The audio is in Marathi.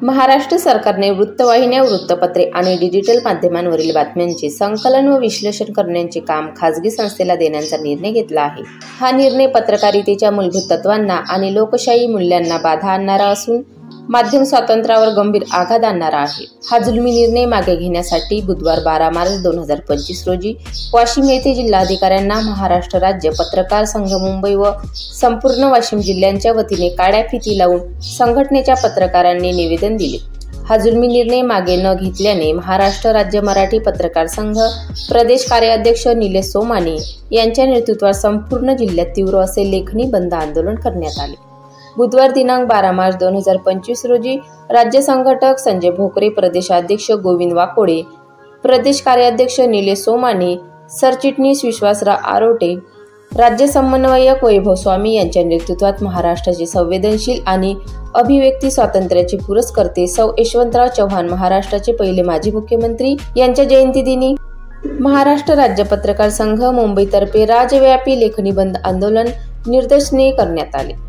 महाराष्ट्र सरकारने वृत्तवाहिन्या, वृत्तपत्रे आणि डिजिटल माध्यमांवरील बातम्यांचे संकलन व विश्लेषण करण्याचे काम खासगी संस्थेला देण्याचा निर्णय घेतला आहे. हा निर्णय पत्रकारितेच्या मूलभूत तत्वांना आणि लोकशाही मूल्यांना बाधा आणणारा असून माध्यम स्वातंत्र्यावर गंभीर आघात आणणारा आहे. हा जुलमी निर्णय मागे घेण्यासाठी बुधवार 12 मार्च 2025 रोजी वाशिम येथे जिल्हाधिकाऱ्यांना महाराष्ट्र राज्य पत्रकार संघ मुंबई व संपूर्ण वाशिम जिल्ह्यांच्या वतीने काळ्या फिती लावून संघटनेच्या पत्रकारांनी निवेदन दिले. हा जुलमी निर्णय मागे न घेतल्याने महाराष्ट्र राज्य मराठी पत्रकार संघ प्रदेश कार्याध्यक्ष निलेश सोमानी यांच्या नेतृत्वात संपूर्ण जिल्ह्यात तीव्र असे लेखणी बंद आंदोलन करण्यात आले. बुधवार दिनांक 12 मार्च 2025 रोजी राज्य संघटक संजय भोकरे, प्रदेशाध्यक्ष गोविंद वाकोडे, प्रदेश कार्याध्यक्ष निलेश सोमानी, सरचिटणीस विश्वासराव आरोटे, राज्य समन्वयक वैभव स्वामी यांच्या नेतृत्वात महाराष्ट्राचे संवेदनशील आणि अभिव्यक्ती स्वातंत्र्याचे पुरस्कर्ते सौ यशवंतराव चव्हाण, महाराष्ट्राचे पहिले माजी मुख्यमंत्री यांच्या जयंतीदिनी महाराष्ट्र राज्य पत्रकार संघ मुंबईतर्फे राज्यव्यापी लेखणी बंद आंदोलन निदर्शने करण्यात आले.